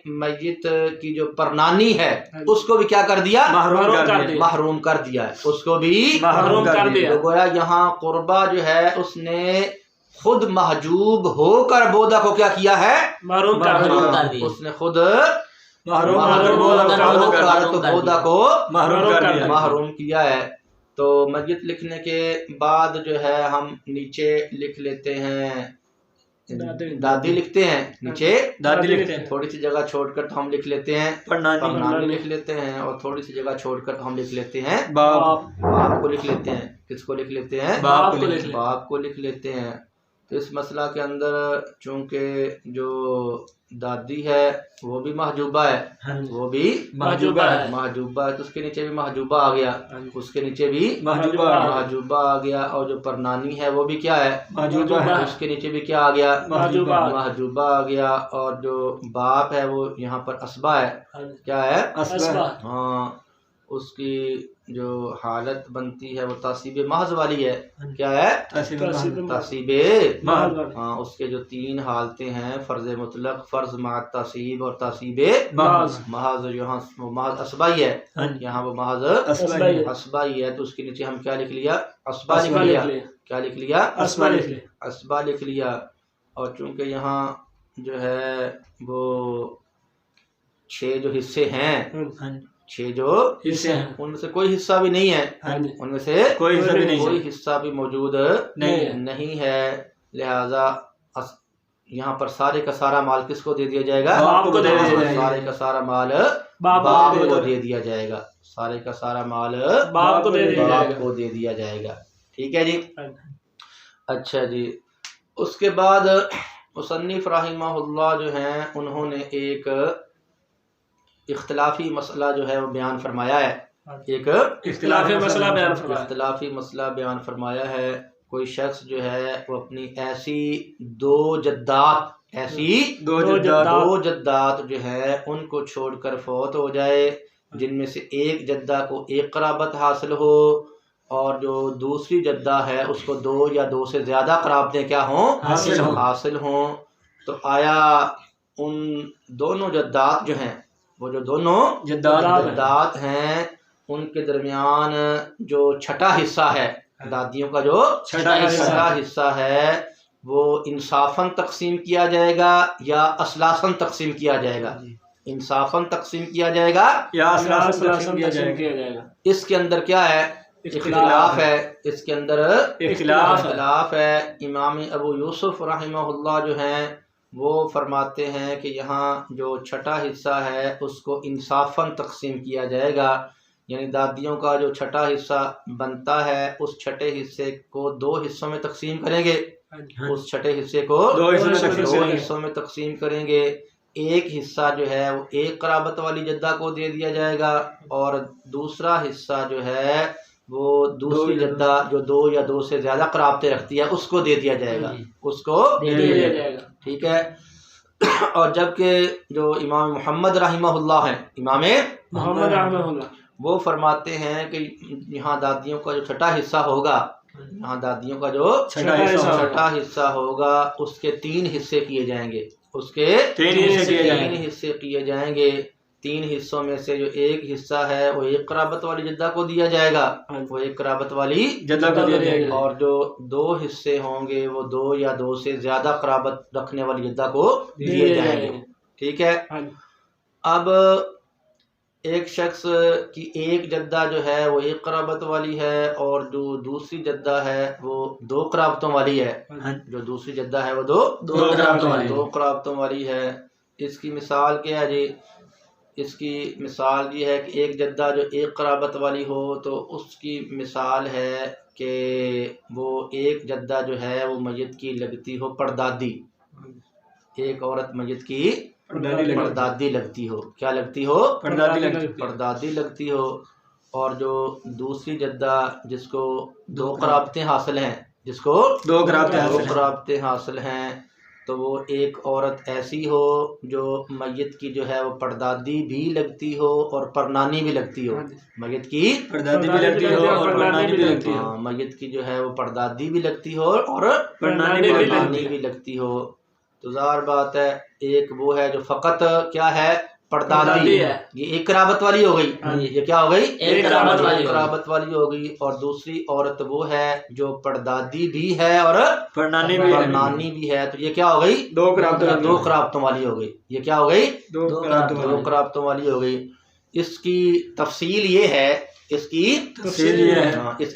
मय्यत की जो परनानी है उसको भी क्या कर दिया? महरूम कर दिया है। उसको भी महरूम कर दिया। तो गोया यहाँ कुर्बा जो है उसने खुद महजूब होकर बोदा को क्या किया है? महरूम कर दिया। उसने खुद महरूम होकर तो बोदा को महरूम किया है। तो मय्यत लिखने के बाद जो है हम नीचे लिख लेते हैं दादी लिखते हैं, नीचे दादी लिखते हैं। थोड़ी सी जगह छोड़कर तो हम लिख लेते हैं परनानी लिख लेते हैं, और थोड़ी सी जगह छोड़कर हम लिख लेते हैं बाप को लिख लेते हैं। किसको लिख लेते हैं? बाप को लिख लेते हैं। तो इस मसला के अंदर चूंकि जो दादी है वो भी महजूबा है, वो भी महजूबा है, तो उसके नीचे भी महजूबा आ गया, उसके नीचे भी महजूबा आ गया। और जो परनानी है वो भी क्या है? उसके नीचे भी क्या आ गया? महजूबा आ गया। और जो बाप है वो यहाँ पर असबा है। क्या है? हाँ, उसकी जो हालत बनती है वो तासीब महज वाली है। क्या है? तासीब हाँ, उसके जो 3 हालतें हैं, फर्ज मुतलक, फर्ज मा तासीब और तासीब महज। यहाँ महज असबाई है, यहाँ वो महज असबाई है। तो उसके नीचे हम क्या लिख लिया? असबा लिख लिया। क्या लिख लिया? असबा लिख लिया। और चूंकि यहाँ जो है वो 6 जो हिस्से हैं, 6 जो हिस्से हैं उनमें से कोई हिस्सा भी नहीं है, उनमें से कोई हिस्सा भी मौजूद नहीं है। लिहाजा यहाँ पर सारे का सारा माल किसको दे दिया जाएगा? बाप को दे दिया जाएगा। सारे का सारा माल बाप को दे दिया जाएगा। सारे का सारा माल बाप को दे दिया जाएगा। ठीक है जी। अच्छा जी, उसके बाद मुसन्निफ रहिमहुल्लाह जो हैं उन्होंने एक इख्तिलाफी मसला जो है वो बयान फरमाया है। एक इख्तिलाफी मसला बयान फरमाया है। कोई शख्स जो है वो अपनी ऐसी दो जद्दात जो है उनको छोड़कर फौत हो जाए, जिनमें से एक जद्दा को एक क़राबत हासिल हो और जो दूसरी जद्दा है उसको 2 या 2 से ज़्यादा क़राबतें क्या हों? हासिल हों। तो आया उन दोनों जद्दात जो हैं, वो जो दोनों जद्दात हैं, उनके दरमियान जो छठा हिस्सा है, दादियों का जो छठा हिस्सा है, वो इंसाफन तकसीम किया जाएगा या असलासन तकसीम किया जाएगा? इंसाफन तकसीम किया जाएगा या असलासन किया जाएगा। इसके अंदर क्या है? इख्तिलाफ है। इसके अंदर इख्तिलाफ है। इमाम अबू यूसुफ रहमहुल्लाह जो हैं वो फरमाते हैं कि यहाँ जो छठा हिस्सा है उसको इंसाफन तकसीम किया जाएगा, यानी दादियों का जो छठा हिस्सा बनता है उस छठे हिस्से को दो हिस्सों में तकसीम करेंगे। उस छठे हिस्से को दो हिस्सों में तकसीम करेंगे। एक हिस्सा जो है वो एक कराबत वाली जद्दा को दे दिया जाएगा और दूसरा हिस्सा जो है वो दूसरी जद्दा जो दो या दो से ज्यादा कराबतें रखती है उसको दे दिया जाएगा, उसको दे दिया जाएगा। ठीक है। और जबकि जो इमाम मोहम्मद रहमहुल्लाह हैं, इमाम मोहम्मद रहमहुल्लाह, वो फरमाते हैं कि यहाँ दादियों का जो छठा हिस्सा होगा, यहाँ दादियों का जो छठा हिस्सा होगा उसके तीन हिस्से किए जाएंगे, उसके तीन हिस्से किए जाएंगे। तीन हिस्सों में से जो एक हिस्सा है वो एक कराबत वाली जद्दा को दिया जाएगा, वो एक कराबत वाली जद्दा को दिया जाएगा, और जो दो हिस्से होंगे वो दो या दो से ज्यादा कराबत रखने वाली जद्दा को दिए जाएंगे। ठीक है। अब एक शख्स की एक जद्दा जो है वो एक कराबत वाली है और जो दूसरी जद्दा है वो दो कराबतों वाली है। जो दूसरी जद्दा है वो दो कराबतों वाली है। इसकी मिसाल क्या है जी? इसकी मिसाल ये है कि एक जद्दा जो एक कराबत वाली हो तो उसकी मिसाल है कि वो एक जद्दा जो है वो मय्यत की लगती हो परदादी, एक औरत मय्यत की परदादी लगती हो। क्या लगती हो? परदादी लगती हो। और जो दूसरी जद्दा जिसको दो कराबतें हासिल हैं, जिसको दो कराबतें हासिल हैं, तो वो एक औरत ऐसी हो जो मय्यत की जो है वो परदादी भी लगती हो और परनानी भी लगती हो। मय्यत की परदादी भी लगती हो और परनानी भी लगती हो। मय्यत की जो है वो परदादी भी लगती हो और परनानी भी लगती हो। तो ज़ाहिर बात है एक वो है जो फ़कत क्या है? परदादी है। ये एक कराबत वाली हो गई। ये क्या हो गई? एक कराबत वाली हो गई। और दूसरी औरत वो है जो परदादी भी है और परनानी भी है। तो ये क्या हो गई? दो कराबतों वाली हो गई। ये क्या हो गई? दो कराबतों वाली हो गई। इसकी तफसील ये है, इसकी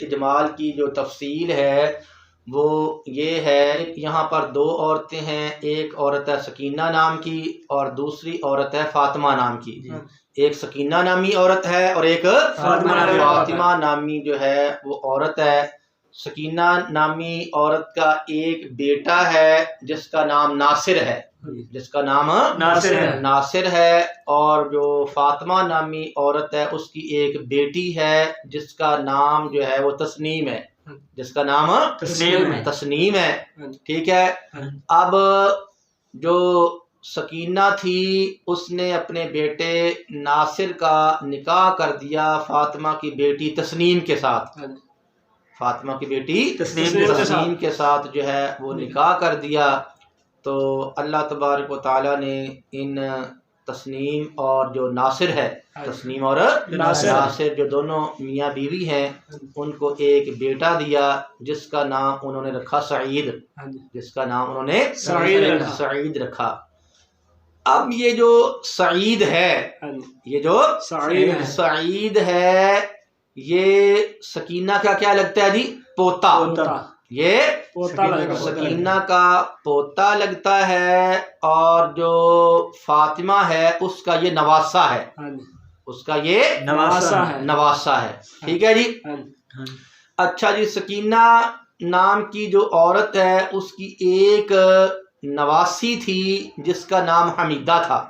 इजमाल की जो तफसील है वो ये है, यहाँ पर दो औरतें हैं। एक औरत है सकीना नाम की और दूसरी औरत है फातिमा नाम की। एक सकीना नामी औरत है और एक फातिमा नामी जो है वो औरत है। सकीना नामी औरत का एक बेटा है जिसका नाम नासिर है, और जो फातिमा नामी औरत है उसकी एक बेटी है जिसका नाम जो है वो तस्नीम है, जिसका नाम तस्नीम है। ठीक है। अब जो सकीना थी उसने अपने बेटे नासिर का निकाह कर दिया फातिमा की बेटी तस्नीम के साथ। फातिमा की बेटी तस्नीम के साथ जो है वो निकाह कर दिया। तो अल्लाह तबारक व तआला ने इन तस्नीम और जो नासिर है, तस्नीम और नासिर जो दोनों मियाँ बीवी हैं, उनको एक बेटा दिया जिसका नाम उन्होंने रखा सईद, सईद रखा। अब ये जो सईद है, सईद है, ये सकीना का क्या लगता है जी? पोता। ये सकीना का पोता लगता है और जो फातिमा है उसका ये नवासा है, उसका ये नवासा है। ठीक है जी। अच्छा जी, सकीना नाम की जो औरत है उसकी एक नवासी थी जिसका नाम हमीदा था।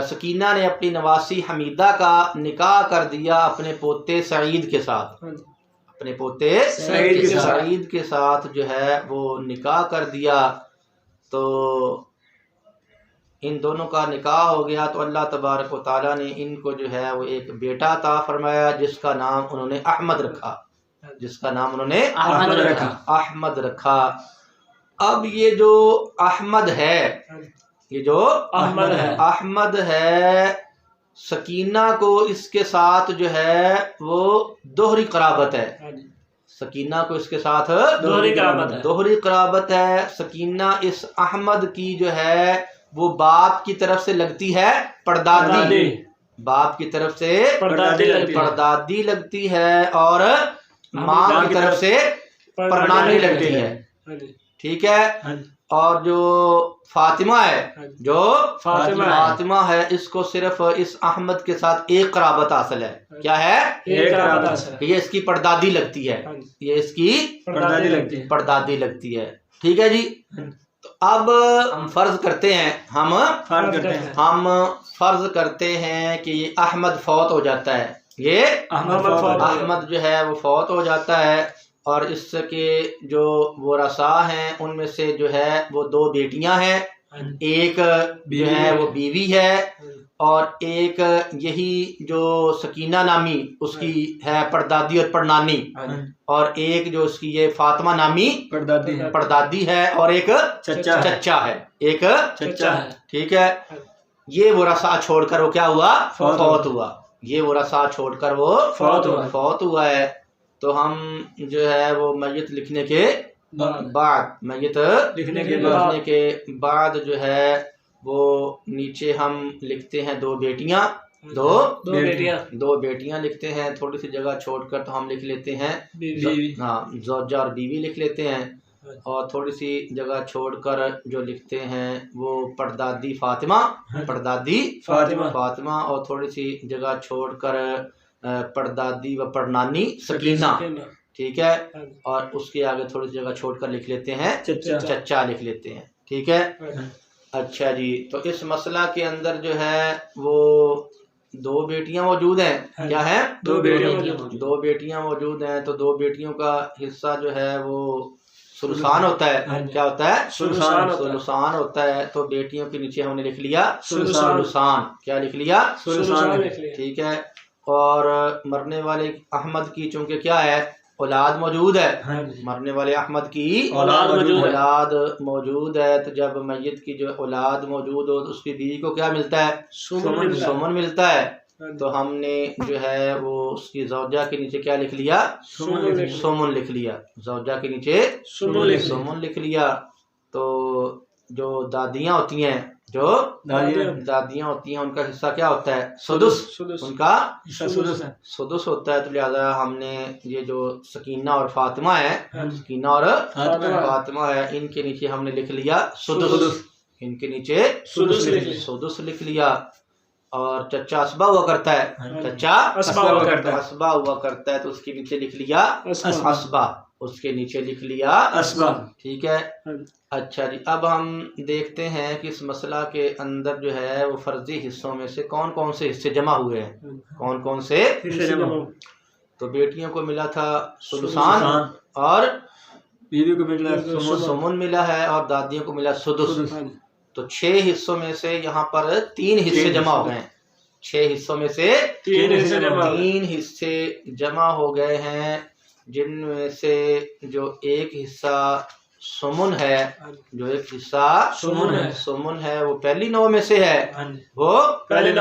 सकीना ने अपनी नवासी हमीदा का निकाह कर दिया अपने पोते सईद के साथ। अपने पोते सईद के साथ जो है वो निकाह कर दिया। तो इन दोनों का निकाह हो गया। तो अल्लाह तबारक व तआला ने इनको जो है वो एक बेटा अता फरमाया जिसका नाम उन्होंने अहमद रखा। अब ये जो अहमद है, ये जो अहमद है, सकीना को इसके साथ जो है वो दोहरी कराबत है। सकीना को इसके साथ दोहरी कराबत है। सकीना इस अहमद की जो है वो बाप की तरफ से लगती है परदादी, बाप की तरफ से परदादी लगती है, और माँ की तरफ से परनानी लगती है। ठीक है। और जो फातिमा है, जो फातिमा है, इसको सिर्फ इस अहमद के साथ एक कराबत हासिल है। क्या है? एक कराबत हासिल। ये इसकी परदादी लगती है, ये इसकी परदादी लगती है। ठीक है जी। तो अब हम फर्ज करते हैं, हम फर्ज करते हैं कि ये अहमद फौत हो जाता है, ये अहमद जो है वो फौत हो जाता है, और इसके जो वरसा हैं उनमें से जो है वो दो बेटियां हैं, एक जो है वो बीवी है, और एक यही जो सकीना नामी उसकी है परदादी और परनानी, और एक जो उसकी ये फातिमा नामी परदादी है, और एक चचा है, एक चचा है। ठीक है। ये वरसा छोड़कर वो क्या हुआ? फौत हुआ। ये वरसा छोड़कर वो फौत हुआ है। तो हम जो है वो मैयत लिखने के बाद, मैयत लिखने के बाद जो है वो नीचे हम लिखते हैं दो बेटियां, दो बेटियां लिखते हैं। थोड़ी सी जगह छोड़कर तो हम लिख लेते हैं हाँ, ज़ौजा और बीवी लिख लेते हैं, और थोड़ी सी जगह छोड़कर जो लिखते हैं वो परदादी फातिमा, फातिमा, और थोड़ी सी जगह छोड़कर परदादी व परनानी सकीना। ठीक है। और उसके आगे थोड़ी सी जगह छोड़कर लिख लेते हैं चचा लिख लेते हैं। ठीक है। अच्छा जी। तो इस मसला के अंदर जो है वो दो बेटियां मौजूद हैं। क्या है? दो बेटियां मौजूद हैं। तो दो बेटियों का हिस्सा जो है वो सुलसान होता है। क्या होता है? सुलसान होता है। तो बेटियों के नीचे हमने लिख लिया सुलसान। क्या लिख लिया? ठीक है। और मरने वाले अहमद की चूंकि क्या है, औलाद मौजूद है, मरने वाले अहमद की औलाद मौजूद है, तो जब मैयत की जो औलाद मौजूद हो तो उसकी बीवी को क्या मिलता है? सुमन मिलता है। तो हमने जो है वो उसकी ज़ौजा के नीचे क्या लिख लिया? सुमन लिख लिया। ज़ौजा के नीचे सुमन लिख लिया। तो जो दादियाँ होती हैं, जो दादियाँ होती हैं, उनका हिस्सा क्या होता है? सुदुस। उनका सुदुस होता है। तो लिहाजा हमने ये जो सकीना और फातिमा है, सकीना और फातिमा है, इनके नीचे हमने लिख लिया सुदुस। इनके नीचे सुदुस लिख लिया। और चचा असबा हुआ करता है, चचा असबा हुआ करता है, तो उसके नीचे लिख लिया असबा, उसके नीचे लिख लिया असबा। ठीक है। अच्छा जी। अब हम देखते हैं कि इस मसला के अंदर जो है वो फर्जी हिस्सों में से कौन कौन से हिस्से जमा हुए हैं, कौन कौन से तो बेटियों को मिला था सुलसान, और बीवी को मिला सुमन मिला है, और दादियों को मिला सुदुस। तो 6 हिस्सों में से यहाँ पर 3 हिस्से जमा हो गए। 6 हिस्सों में से 3 हिस्से जमा हो गए हैं, जिनमें से जो एक हिस्सा सुमन है, जो एक हिस्सा सुमन है वो पहली 9 में से है, वो पहली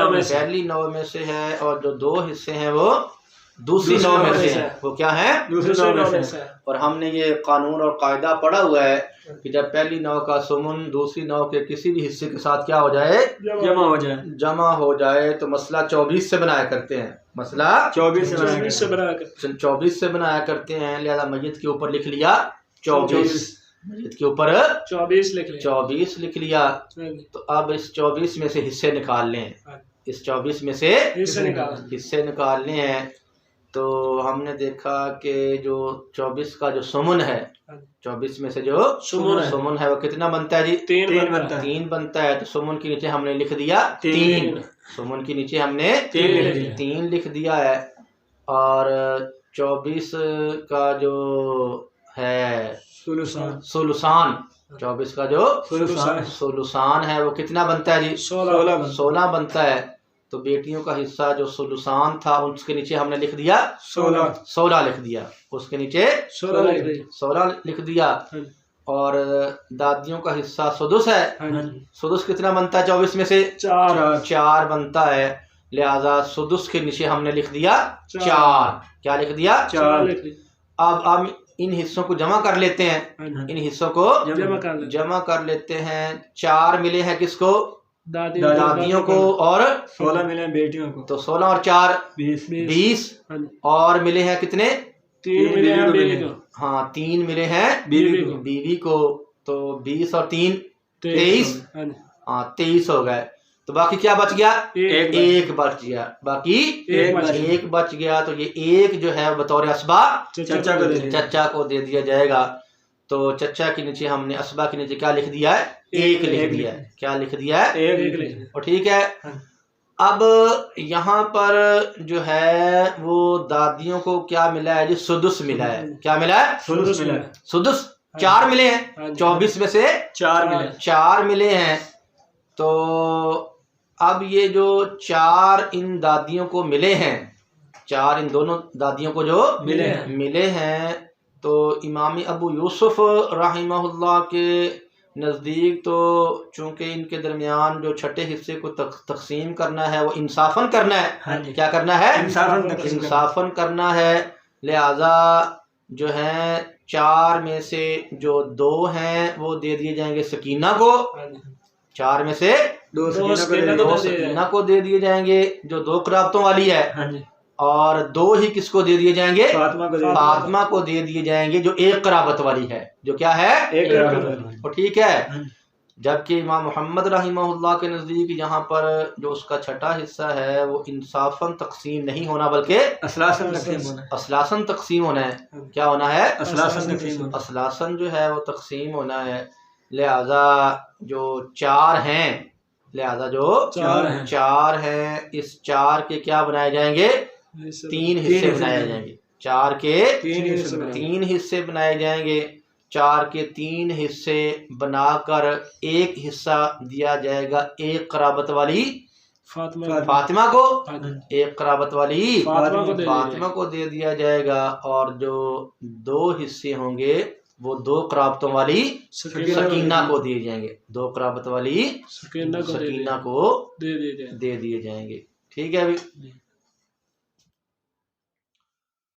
9 में से है, और जो 2 हिस्से हैं वो दूसरी 9 में से है। वो क्या है? दूसरी 9 में से। और हमने ये कानून और कायदा पढ़ा हुआ है कि जब पहली 9 का सुमन दूसरी 9 के किसी भी हिस्से के साथ क्या हो जाए? जमा हो जाए, तो मसला 24 से बनाया करते हैं। मसला 24 से बनाया करते हैं। लिहाजा मैयत के ऊपर लिख लिया 24, मैयत के ऊपर 24 लिख लिया। तो अब इस 24 में से हिस्से निकाल लें। इस 24 में से हिस्से निकालने हैं। तो हमने देखा कि जो 24 का जो सुमन है, 24 में से जो सुमन है वो कितना बनता है जी? 3 बनता है। तो सुमन के नीचे हमने लिख दिया 3। सुमन के नीचे हमने 3 लिख दिया है। और 24 का जो है सुलसान, 24 का जो सुलसान है वो कितना बनता है जी? 16 बनता है। तो बेटियों का हिस्सा जो सुलसान था उसके नीचे हमने लिख दिया 16 लिख दिया। उसके नीचे 16 लिख दिया। और दादियों का हिस्सा सुदुस है। हाँ जी। सुदुस कितना बनता है 24 में से? 4 बनता है। लिहाजा सुदुस के नीचे हमने लिख दिया 4। क्या लिख दिया? 4। अब हम इन हिस्सों को जमा कर लेते हैं। इन हिस्सों को जमा कर लेते हैं। 4 मिले हैं किसको? दादियों को। और 16 मिले हैं बेटियों को। तो 16 और 4 20। और मिले हैं कितने? 3 मिले हैं बीवी को। हाँ 3 मिले हैं बीवी को। तो 20 और 3 23। हाँ 23 हो गए। तो बाकी क्या बच गया? एक बच गया। बाकी एक बच गया। तो ये एक जो है बतौर असबा चचा को दे दिया जाएगा। तो चचा के नीचे हमने असबा के नीचे क्या लिख दिया है? एक लिख दिया है। क्या लिख दिया है? एक। और ठीक है। अब यहाँ पर जो है वो दादियों को क्या मिला है जी? सुदुस मिला है। क्या मिला है? सुदुस मिला है। सुदुस 4 मिले हैं। 24 में से 4 मिले हैं। तो अब ये जो 4 इन दादियों को मिले हैं, 4 इन दोनों दादियों को जो मिले हैं, तो इमाम अबू यूसुफ रहमहुल्लाह के नज़दीक तो चूंकि इनके दरमियान जो छठे हिस्से को तकसीम करना है वो इंसाफन करना है। हाँ क्या करना है? इंसाफन करना है। लिहाजा जो है 4 में से जो 2 हैं वो दे दिए जाएंगे सकीना को। 4 में से 2 सकीना को दे दिए जाएंगे जो 2 कराबतों वाली है। और 2 ही किसको दे दिए जाएंगे? फातिमा को दे दिए जाएंगे जो 1 कराबत वाली है। जो क्या है? 1 कराबत। और ठीक है। जबकि इमाम मोहम्मद रहमहुल्लाह के नज़दीक यहाँ पर जो उसका छठा हिस्सा है वो इंसाफन तकसीम नहीं होना बल्कि असलासन तकसीम होना है। क्या होना है? असलासन जो है वो तकसीम होना है। लिहाजा जो 4 हैं, लिहाजा जो 4 हैं, इस 4 के क्या बनाए जाएंगे? 3 हिस्से बनाए जाएंगे। 4 के 3 हिस्से बनाए जाएंगे। 4 के 3 हिस्से बनाकर एक हिस्सा दिया जाएगा 1 कराबत वाली फातिमा को। 1 कराबत वाली फातिमा को दे दिया जाएगा। और जो 2 हिस्से होंगे वो 2 कराबतों वाली सकीना को दिए जाएंगे। 2 कराबत वाली सकीना को दे दिए जाएंगे। ठीक है अभी